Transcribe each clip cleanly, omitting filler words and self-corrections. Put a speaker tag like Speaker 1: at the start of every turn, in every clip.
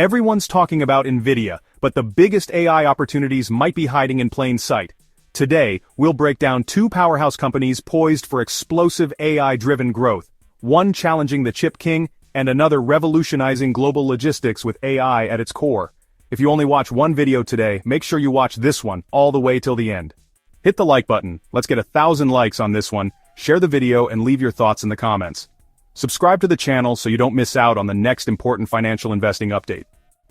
Speaker 1: Everyone's talking about Nvidia, but the biggest AI opportunities might be hiding in plain sight. Today, we'll break down two powerhouse companies poised for explosive AI-driven growth, one challenging the chip king, and another revolutionizing global logistics with AI at its core. If you only watch one video today, make sure you watch this one all the way till the end. Hit the like button, let's get 1,000 likes on this one, share the video and leave your thoughts in the comments. Subscribe to the channel so you don't miss out on the next important financial investing update.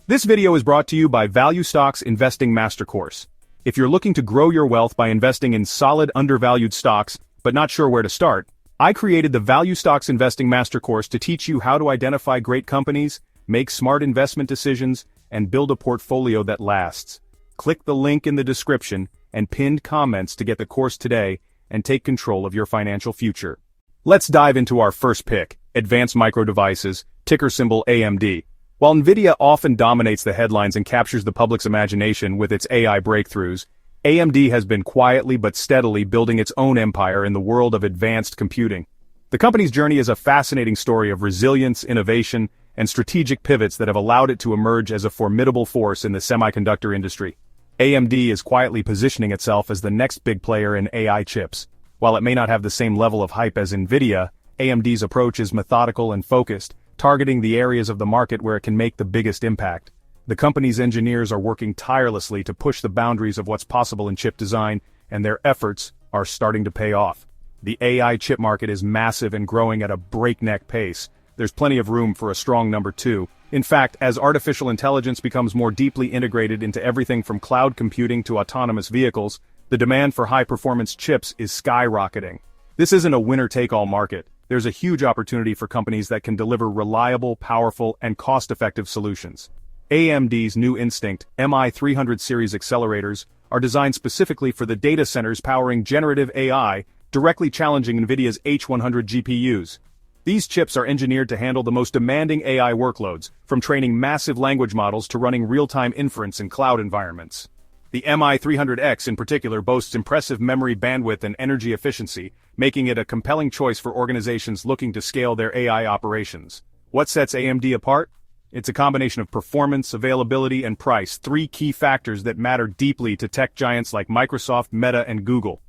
Speaker 1: This video is brought to you by Value Stocks Investing Master Course. If you're looking to grow your wealth by investing in solid undervalued stocks, but not sure where to start, I created the Value Stocks Investing Master Course to teach you how to identify great companies, make smart investment decisions, and build a portfolio that lasts. Click the link in the description and pinned comments to get the course today and take control of your financial future. Let's dive into our first pick, Advanced Micro Devices, ticker symbol AMD. While Nvidia often dominates the headlines and captures the public's imagination with its AI breakthroughs, AMD has been quietly but steadily building its own empire in the world of advanced computing. The company's journey is a fascinating story of resilience, innovation, and strategic pivots that have allowed it to emerge as a formidable force in the semiconductor industry. AMD is quietly positioning itself as the next big player in AI chips. While it may not have the same level of hype as Nvidia, AMD's approach is methodical and focused, targeting the areas of the market where it can make the biggest impact. The company's engineers are working tirelessly to push the boundaries of what's possible in chip design, and their efforts are starting to pay off. The AI chip market is massive and growing at a breakneck pace. There's plenty of room for a strong number two. In fact, as artificial intelligence becomes more deeply integrated into everything from cloud computing to autonomous vehicles, the demand for high-performance chips is skyrocketing. This isn't a winner-take-all market. There's a huge opportunity for companies that can deliver reliable, powerful, and cost-effective solutions. AMD's new Instinct MI300 series accelerators are designed specifically for the data centers powering generative AI, directly challenging Nvidia's H100 GPUs. These chips are engineered to handle the most demanding AI workloads, from training massive language models to running real-time inference in cloud environments. The MI300X in particular boasts impressive memory bandwidth and energy efficiency, making it a compelling choice for organizations looking to scale their AI operations. What sets AMD apart? It's a combination of performance, availability, and price, three key factors that matter deeply to tech giants like Microsoft, Meta, and Google.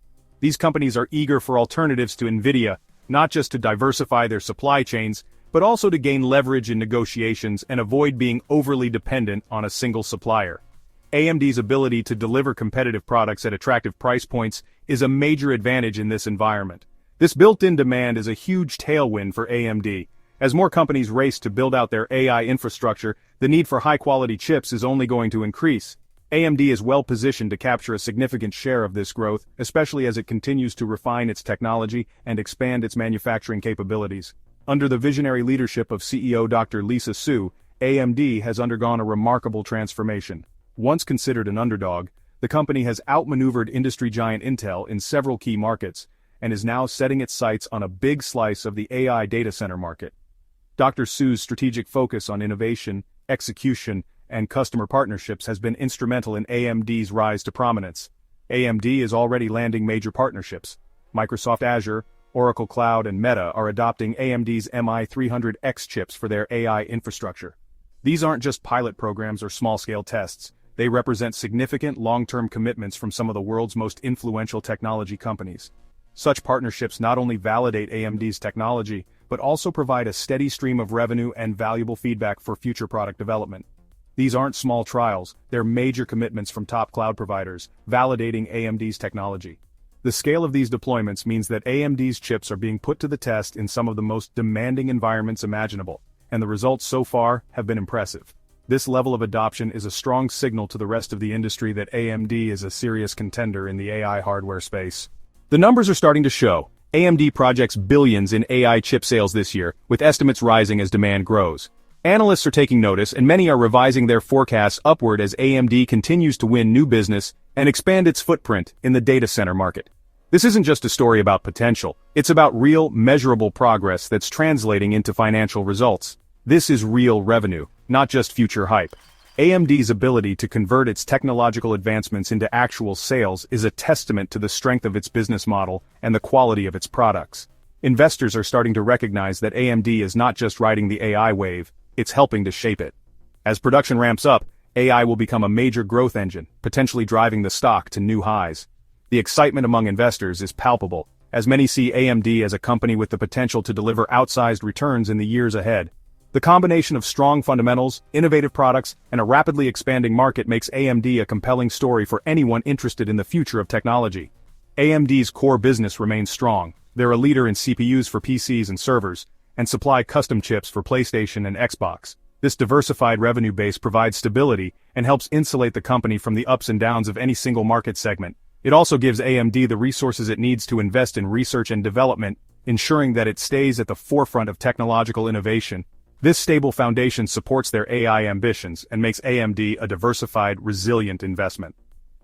Speaker 1: These companies are eager for alternatives to Nvidia, not just to diversify their supply chains, but also to gain leverage in negotiations and avoid being overly dependent on a single supplier. AMD's ability to deliver competitive products at attractive price points is a major advantage in this environment. This built-in demand is a huge tailwind for AMD. As more companies race to build out their AI infrastructure, the need for high-quality chips is only going to increase. AMD is well positioned to capture a significant share of this growth, especially as it continues to refine its technology and expand its manufacturing capabilities. Under the visionary leadership of CEO Dr. Lisa Su, AMD has undergone a remarkable transformation. Once considered an underdog, the company has outmaneuvered industry giant Intel in several key markets, and is now setting its sights on a big slice of the AI data center market. Dr. Su's strategic focus on innovation, execution, and customer partnerships has been instrumental in AMD's rise to prominence. AMD is already landing major partnerships. Microsoft Azure, Oracle Cloud, and Meta are adopting AMD's MI300X chips for their AI infrastructure. These aren't just pilot programs or small-scale tests. They represent significant long-term commitments from some of the world's most influential technology companies. Such partnerships not only validate AMD's technology, but also provide a steady stream of revenue and valuable feedback for future product development. These aren't small trials, they're major commitments from top cloud providers, validating AMD's technology. The scale of these deployments means that AMD's chips are being put to the test in some of the most demanding environments imaginable, and the results so far have been impressive. This level of adoption is a strong signal to the rest of the industry that AMD is a serious contender in the AI hardware space. The numbers are starting to show. AMD projects billions in AI chip sales this year, with estimates rising as demand grows. Analysts are taking notice, and many are revising their forecasts upward as AMD continues to win new business and expand its footprint in the data center market. This isn't just a story about potential, it's about real, measurable progress that's translating into financial results. This is real revenue, not just future hype. AMD's ability to convert its technological advancements into actual sales is a testament to the strength of its business model and the quality of its products. Investors are starting to recognize that AMD is not just riding the AI wave, it's helping to shape it. As production ramps up, AI will become a major growth engine, potentially driving the stock to new highs. The excitement among investors is palpable, as many see AMD as a company with the potential to deliver outsized returns in the years ahead. The combination of strong fundamentals, innovative products, and a rapidly expanding market makes AMD a compelling story for anyone interested in the future of technology. AMD's core business remains strong. They're a leader in CPUs for PCs and servers, and supply custom chips for PlayStation and Xbox. This diversified revenue base provides stability and helps insulate the company from the ups and downs of any single market segment. It also gives AMD the resources it needs to invest in research and development, ensuring that it stays at the forefront of technological innovation. This stable foundation supports their AI ambitions and makes AMD a diversified, resilient investment.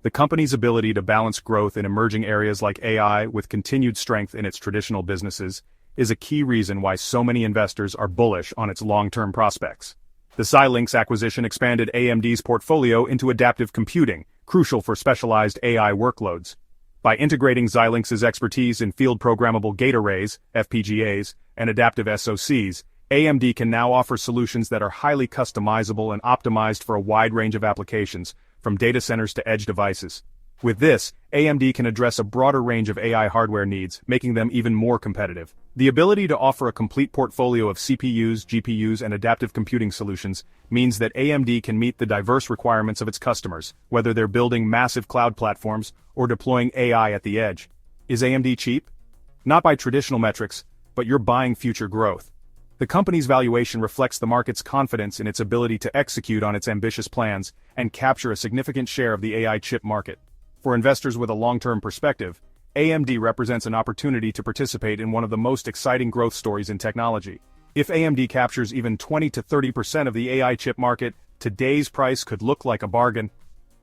Speaker 1: The company's ability to balance growth in emerging areas like AI with continued strength in its traditional businesses is a key reason why so many investors are bullish on its long-term prospects. The Xilinx acquisition expanded AMD's portfolio into adaptive computing, crucial for specialized AI workloads. By integrating Xilinx's expertise in field-programmable gate arrays, FPGAs, and adaptive SoCs, AMD can now offer solutions that are highly customizable and optimized for a wide range of applications, from data centers to edge devices. With this, AMD can address a broader range of AI hardware needs, making them even more competitive. The ability to offer a complete portfolio of CPUs, GPUs, and adaptive computing solutions means that AMD can meet the diverse requirements of its customers, whether they're building massive cloud platforms or deploying AI at the edge. Is AMD cheap? Not by traditional metrics, but you're buying future growth. The company's valuation reflects the market's confidence in its ability to execute on its ambitious plans and capture a significant share of the AI chip market. For investors with a long-term perspective, AMD represents an opportunity to participate in one of the most exciting growth stories in technology. If AMD captures even 20 to 30% of the AI chip market, today's price could look like a bargain.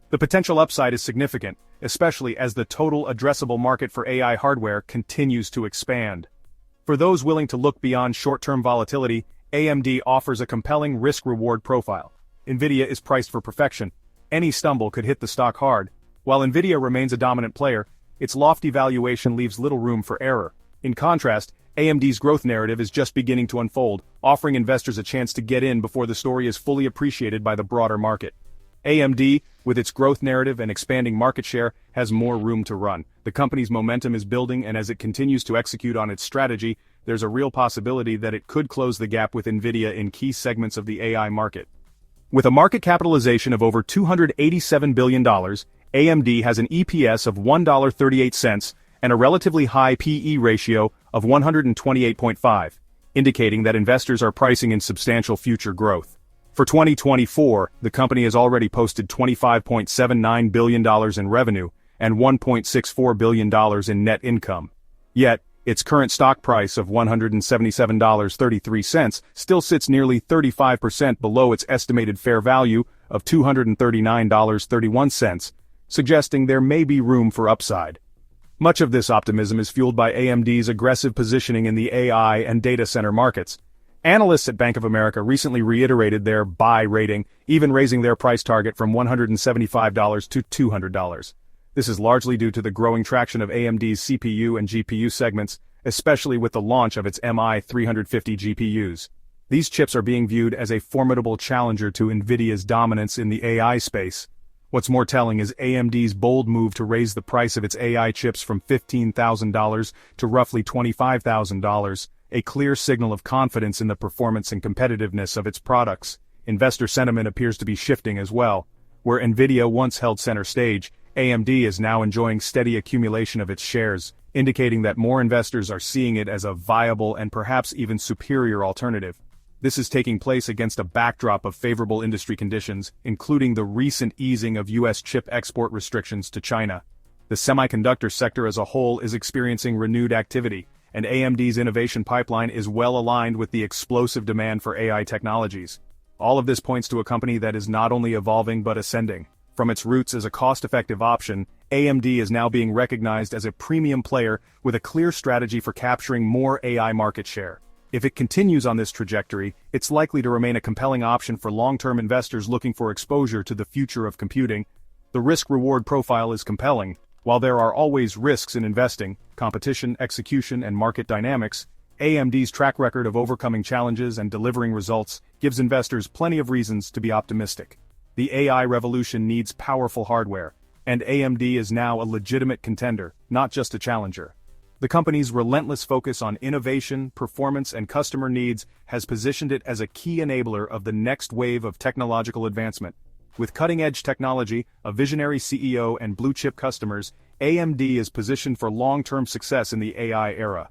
Speaker 1: The potential upside is significant, especially as the total addressable market for AI hardware continues to expand. For those willing to look beyond short-term volatility, AMD offers a compelling risk-reward profile. Nvidia is priced for perfection. Any stumble could hit the stock hard. While Nvidia remains a dominant player, its lofty valuation leaves little room for error. In contrast, AMD's growth narrative is just beginning to unfold, offering investors a chance to get in before the story is fully appreciated by the broader market. AMD, with its growth narrative and expanding market share, has more room to run. The company's momentum is building, and as it continues to execute on its strategy, there's a real possibility that it could close the gap with Nvidia in key segments of the AI market. With a market capitalization of over $287 billion, AMD has an EPS of $1.38 and a relatively high PE ratio of 128.5, indicating that investors are pricing in substantial future growth. For 2024, the company has already posted $25.79 billion in revenue and $1.64 billion in net income. Yet, its current stock price of $177.33 still sits nearly 35% below its estimated fair value of $239.31, suggesting there may be room for upside. Much of this optimism is fueled by AMD's aggressive positioning in the AI and data center markets. Analysts at Bank of America recently reiterated their buy rating, even raising their price target from $175 to $200. This is largely due to the growing traction of AMD's CPU and GPU segments, especially with the launch of its MI350 GPUs. These chips are being viewed as a formidable challenger to Nvidia's dominance in the AI space. What's more telling is AMD's bold move to raise the price of its AI chips from $15,000 to roughly $25,000, a clear signal of confidence in the performance and competitiveness of its products. Investor sentiment appears to be shifting as well. Where Nvidia once held center stage, AMD is now enjoying steady accumulation of its shares, indicating that more investors are seeing it as a viable and perhaps even superior alternative. This is taking place against a backdrop of favorable industry conditions, including the recent easing of U.S. chip export restrictions to China. The semiconductor sector as a whole is experiencing renewed activity, and AMD's innovation pipeline is well aligned with the explosive demand for AI technologies. All of this points to a company that is not only evolving but ascending. From its roots as a cost-effective option, AMD is now being recognized as a premium player with a clear strategy for capturing more AI market share. If it continues on this trajectory, it's likely to remain a compelling option for long-term investors looking for exposure to the future of computing. The risk-reward profile is compelling. While there are always risks in investing, competition, execution, and market dynamics, AMD's track record of overcoming challenges and delivering results gives investors plenty of reasons to be optimistic. The AI revolution needs powerful hardware, and AMD is now a legitimate contender, not just a challenger. The company's relentless focus on innovation, performance, and customer needs has positioned it as a key enabler of the next wave of technological advancement. With cutting-edge technology, a visionary CEO, and blue-chip customers, AMD is positioned for long-term success in the AI era.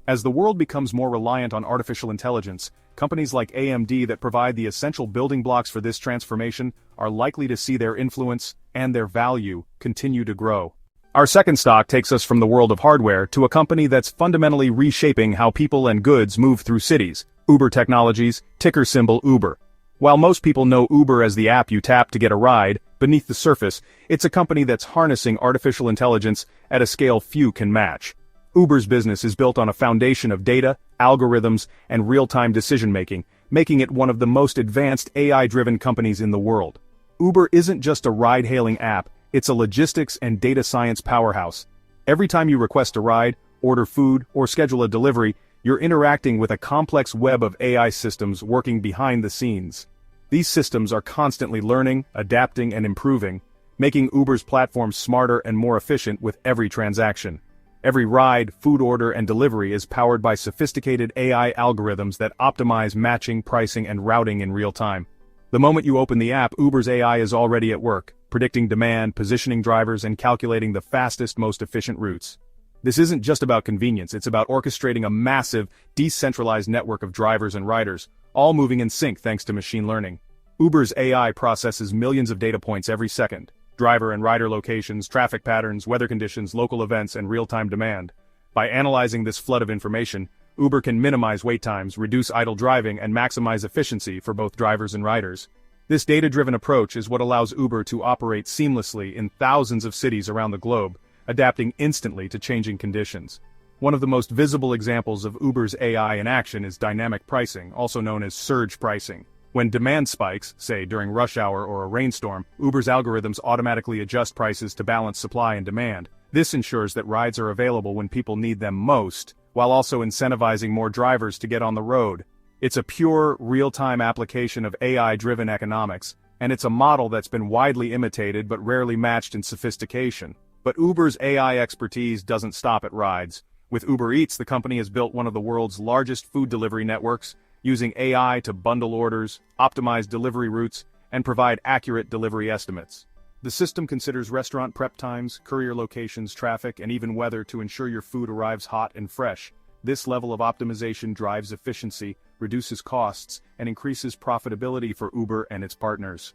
Speaker 1: As the world becomes more reliant on artificial intelligence, companies like AMD that provide the essential building blocks for this transformation are likely to see their influence and their value continue to grow. Our second stock takes us from the world of hardware to a company that's fundamentally reshaping how people and goods move through cities, Uber Technologies, ticker symbol Uber. While most people know Uber as the app you tap to get a ride, beneath the surface, it's a company that's harnessing artificial intelligence at a scale few can match. Uber's business is built on a foundation of data, algorithms, and real-time decision-making, making it one of the most advanced AI-driven companies in the world. Uber isn't just a ride-hailing app, it's a logistics and data science powerhouse. Every time you request a ride, order food, or schedule a delivery, you're interacting with a complex web of AI systems working behind the scenes. These systems are constantly learning, adapting, and improving, making Uber's platform smarter and more efficient with every transaction. Every ride, food order, and delivery is powered by sophisticated AI algorithms that optimize matching, pricing, and routing in real time. The moment you open the app, Uber's AI is already at work, predicting demand, positioning drivers, and calculating the fastest, most efficient routes. This isn't just about convenience, it's about orchestrating a massive, decentralized network of drivers and riders, all moving in sync thanks to machine learning. Uber's AI processes millions of data points every second: driver and rider locations, traffic patterns, weather conditions, local events, and real-time demand. By analyzing this flood of information, Uber can minimize wait times, reduce idle driving, and maximize efficiency for both drivers and riders. This data-driven approach is what allows Uber to operate seamlessly in thousands of cities around the globe, adapting instantly to changing conditions. One of the most visible examples of Uber's AI in action is dynamic pricing, also known as surge pricing. When demand spikes, say during rush hour or a rainstorm, Uber's algorithms automatically adjust prices to balance supply and demand. This ensures that rides are available when people need them most, while also incentivizing more drivers to get on the road. It's a pure, real-time application of AI-driven economics, and it's a model that's been widely imitated but rarely matched in sophistication. But Uber's AI expertise doesn't stop at rides. With Uber Eats, the company has built one of the world's largest food delivery networks, using AI to bundle orders, optimize delivery routes, and provide accurate delivery estimates. The system considers restaurant prep times, courier locations, traffic, and even weather to ensure your food arrives hot and fresh. This level of optimization drives efficiency, reduces costs, and increases profitability for Uber and its partners.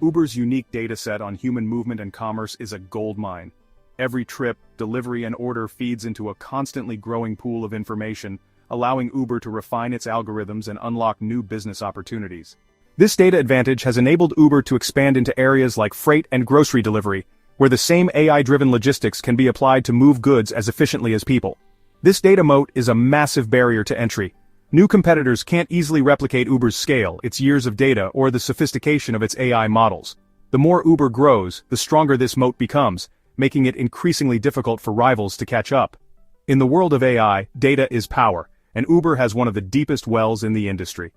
Speaker 1: Uber's unique dataset on human movement and commerce is a goldmine. Every trip, delivery, and order feeds into a constantly growing pool of information, allowing Uber to refine its algorithms and unlock new business opportunities. This data advantage has enabled Uber to expand into areas like freight and grocery delivery, where the same AI-driven logistics can be applied to move goods as efficiently as people. This data moat is a massive barrier to entry. New competitors can't easily replicate Uber's scale, its years of data, or the sophistication of its AI models. The more Uber grows, the stronger this moat becomes, making it increasingly difficult for rivals to catch up. In the world of AI, data is power, and Uber has one of the deepest wells in the industry.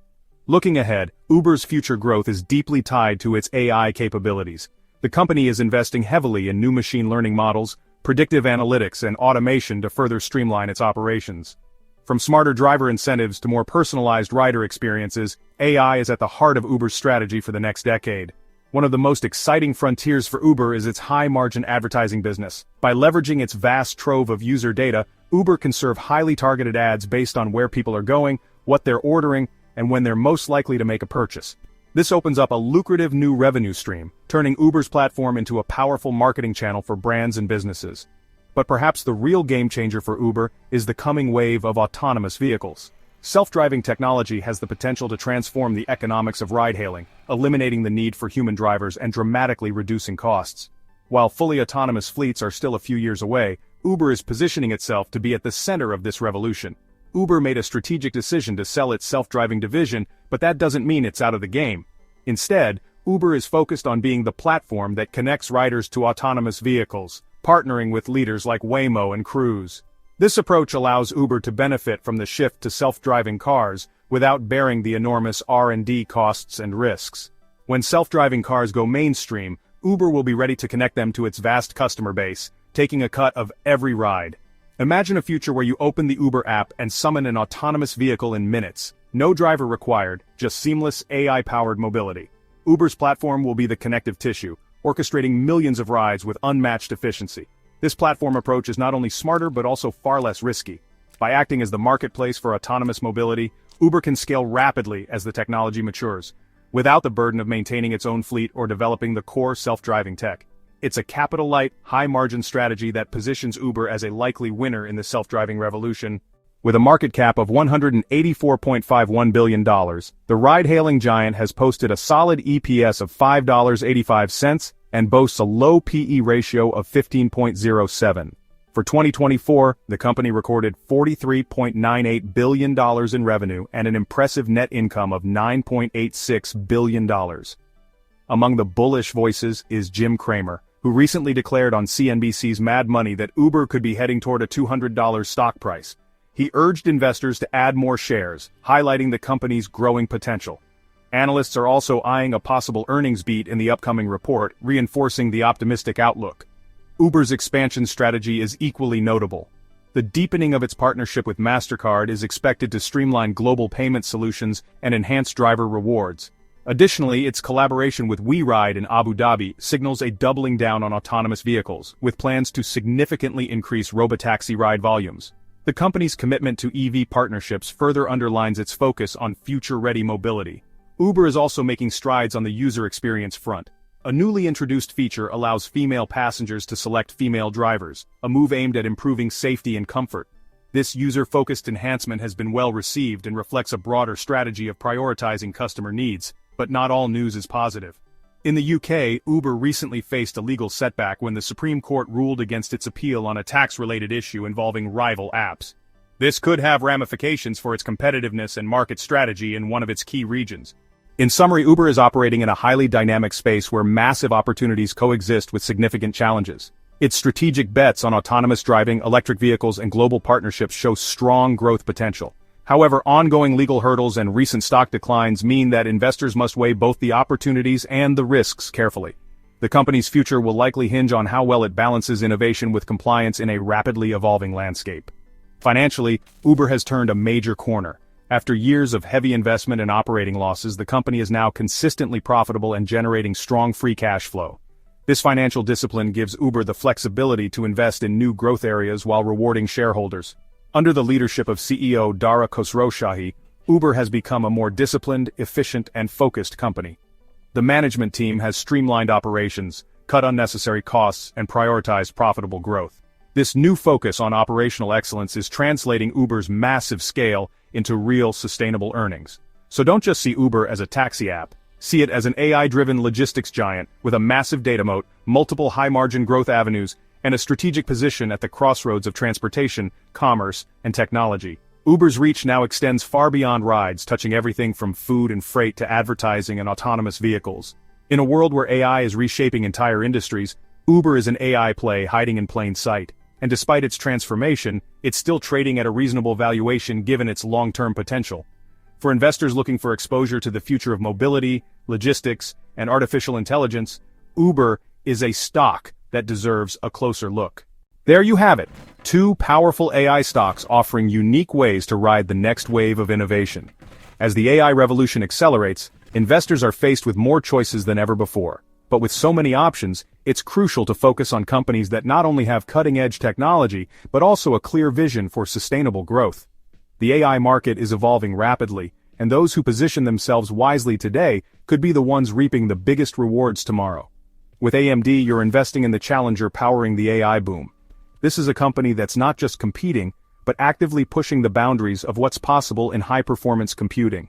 Speaker 1: Looking ahead, Uber's future growth is deeply tied to its AI capabilities. The company is investing heavily in new machine learning models, predictive analytics, and automation to further streamline its operations. From smarter driver incentives to more personalized rider experiences, AI is at the heart of Uber's strategy for the next decade. One of the most exciting frontiers for Uber is its high-margin advertising business. By leveraging its vast trove of user data, Uber can serve highly targeted ads based on where people are going, what they're ordering, and when they're most likely to make a purchase. This opens up a lucrative new revenue stream, turning Uber's platform into a powerful marketing channel for brands and businesses. But perhaps the real game-changer for Uber is the coming wave of autonomous vehicles. Self-driving technology has the potential to transform the economics of ride-hailing, eliminating the need for human drivers and dramatically reducing costs. While fully autonomous fleets are still a few years away, Uber is positioning itself to be at the center of this revolution. Uber made a strategic decision to sell its self-driving division, but that doesn't mean it's out of the game. Instead, Uber is focused on being the platform that connects riders to autonomous vehicles, partnering with leaders like Waymo and Cruise. This approach allows Uber to benefit from the shift to self-driving cars without bearing the enormous R&D costs and risks. When self-driving cars go mainstream, Uber will be ready to connect them to its vast customer base, taking a cut of every ride. Imagine a future where you open the Uber app and summon an autonomous vehicle in minutes. No driver required, just seamless AI-powered mobility. Uber's platform will be the connective tissue, orchestrating millions of rides with unmatched efficiency. This platform approach is not only smarter but also far less risky. By acting as the marketplace for autonomous mobility, Uber can scale rapidly as the technology matures, without the burden of maintaining its own fleet or developing the core self-driving tech. It's a capital-light, high-margin strategy that positions Uber as a likely winner in the self-driving revolution. With a market cap of $184.51 billion, the ride-hailing giant has posted a solid EPS of $5.85 and boasts a low PE ratio of 15.07. For 2024, the company recorded $43.98 billion in revenue and an impressive net income of $9.86 billion. Among the bullish voices is Jim Cramer, who recently declared on CNBC's Mad Money that Uber could be heading toward a $200 stock price. He urged investors to add more shares, highlighting the company's growing potential. Analysts are also eyeing a possible earnings beat in the upcoming report, reinforcing the optimistic outlook. Uber's expansion strategy is equally notable. The deepening of its partnership with MasterCard is expected to streamline global payment solutions and enhance driver rewards. Additionally, its collaboration with WeRide in Abu Dhabi signals a doubling down on autonomous vehicles, with plans to significantly increase robotaxi ride volumes. The company's commitment to EV partnerships further underlines its focus on future-ready mobility. Uber is also making strides on the user experience front. A newly introduced feature allows female passengers to select female drivers, a move aimed at improving safety and comfort. This user-focused enhancement has been well received and reflects a broader strategy of prioritizing customer needs, but not all news is positive. In the UK, Uber recently faced a legal setback when the Supreme Court ruled against its appeal on a tax-related issue involving rival apps. This could have ramifications for its competitiveness and market strategy in one of its key regions. In summary, Uber is operating in a highly dynamic space where massive opportunities coexist with significant challenges. Its strategic bets on autonomous driving, electric vehicles, and global partnerships show strong growth potential. However, ongoing legal hurdles and recent stock declines mean that investors must weigh both the opportunities and the risks carefully. The company's future will likely hinge on how well it balances innovation with compliance in a rapidly evolving landscape. Financially, Uber has turned a major corner. After years of heavy investment and operating losses, the company is now consistently profitable and generating strong free cash flow. This financial discipline gives Uber the flexibility to invest in new growth areas while rewarding shareholders. Under the leadership of CEO 𝗗𝗟𝗧, Uber has become a more disciplined, efficient, and focused company. The management team has streamlined operations, cut unnecessary costs, and prioritized profitable growth. This new focus on operational excellence is translating Uber's massive scale into real sustainable earnings. So don't just see Uber as a taxi app. See it as an AI-driven logistics giant with a massive data moat, multiple high-margin growth avenues, and a strategic position at the crossroads of transportation, commerce, and technology. Uber's reach now extends far beyond rides, touching everything from food and freight to advertising and autonomous vehicles. In a world where AI is reshaping entire industries, Uber is an AI play hiding in plain sight. And despite its transformation, it's still trading at a reasonable valuation given its long-term potential. For investors looking for exposure to the future of mobility, logistics, and artificial intelligence, Uber is a stock that deserves a closer look. There you have it, two powerful AI stocks offering unique ways to ride the next wave of innovation. As the AI revolution accelerates, investors are faced with more choices than ever before. But with so many options, it's crucial to focus on companies that not only have cutting-edge technology, but also a clear vision for sustainable growth. The AI market is evolving rapidly, and those who position themselves wisely today could be the ones reaping the biggest rewards tomorrow. With AMD, you're investing in the challenger powering the AI boom. This is a company that's not just competing, but actively pushing the boundaries of what's possible in high-performance computing.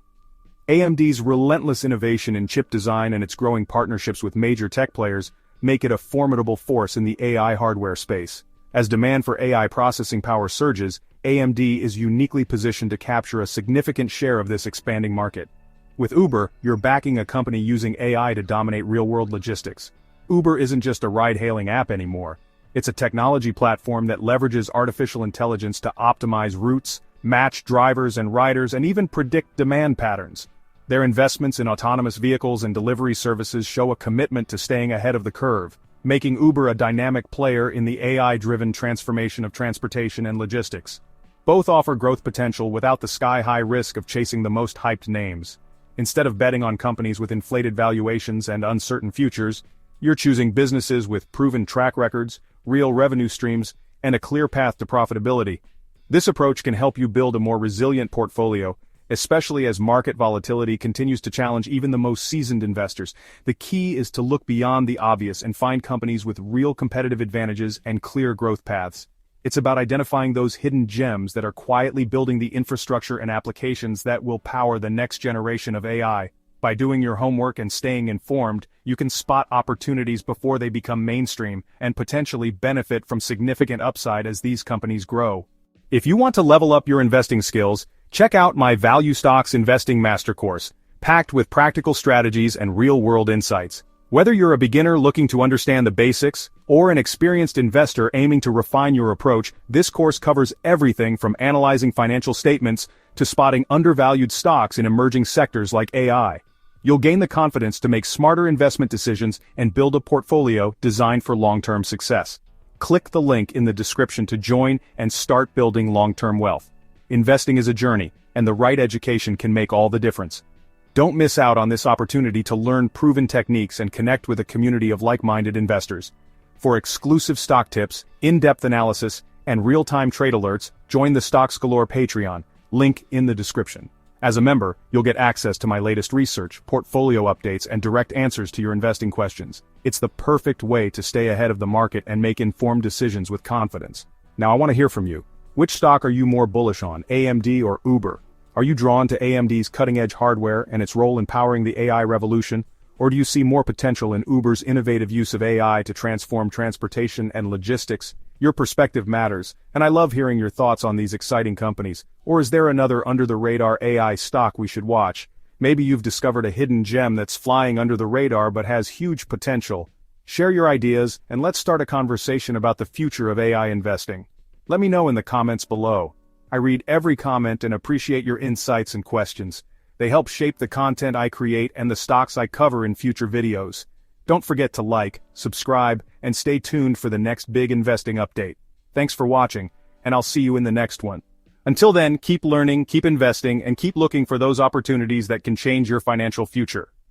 Speaker 1: AMD's relentless innovation in chip design and its growing partnerships with major tech players make it a formidable force in the AI hardware space. As demand for AI processing power surges, AMD is uniquely positioned to capture a significant share of this expanding market. With Uber, you're backing a company using AI to dominate real-world logistics. Uber isn't just a ride-hailing app anymore. It's a technology platform that leverages artificial intelligence to optimize routes, match drivers and riders, and even predict demand patterns. Their investments in autonomous vehicles and delivery services show a commitment to staying ahead of the curve, making Uber a dynamic player in the AI-driven transformation of transportation and logistics. Both offer growth potential without the sky-high risk of chasing the most hyped names. Instead of betting on companies with inflated valuations and uncertain futures, you're choosing businesses with proven track records, real revenue streams, and a clear path to profitability. This approach can help you build a more resilient portfolio, especially as market volatility continues to challenge even the most seasoned investors. The key is to look beyond the obvious and find companies with real competitive advantages and clear growth paths. It's about identifying those hidden gems that are quietly building the infrastructure and applications that will power the next generation of AI. By doing your homework and staying informed, you can spot opportunities before they become mainstream and potentially benefit from significant upside as these companies grow. If you want to level up your investing skills, check out my Value Stocks Investing Master Course, packed with practical strategies and real-world insights. Whether you're a beginner looking to understand the basics, or an experienced investor aiming to refine your approach, this course covers everything from analyzing financial statements to spotting undervalued stocks in emerging sectors like AI. You'll gain the confidence to make smarter investment decisions and build a portfolio designed for long-term success. Click the link in the description to join and start building long-term wealth. Investing is a journey, and the right education can make all the difference. Don't miss out on this opportunity to learn proven techniques and connect with a community of like-minded investors. For exclusive stock tips, in-depth analysis, and real-time trade alerts, join the Stocks Galore Patreon, link in the description. As a member, you'll get access to my latest research, portfolio updates, and direct answers to your investing questions. It's the perfect way to stay ahead of the market and make informed decisions with confidence. Now I want to hear from you. Which stock are you more bullish on, AMD or Uber? Are you drawn to AMD's cutting-edge hardware and its role in powering the AI revolution? Or do you see more potential in Uber's innovative use of AI to transform transportation and logistics? Your perspective matters, and I love hearing your thoughts on these exciting companies. Or is there another under-the-radar AI stock we should watch? Maybe you've discovered a hidden gem that's flying under the radar but has huge potential. Share your ideas, and let's start a conversation about the future of AI investing. Let me know in the comments below. I read every comment and appreciate your insights and questions. They help shape the content I create and the stocks I cover in future videos. Don't forget to like, subscribe, and stay tuned for the next big investing update. Thanks for watching, and I'll see you in the next one. Until then, keep learning, keep investing, and keep looking for those opportunities that can change your financial future.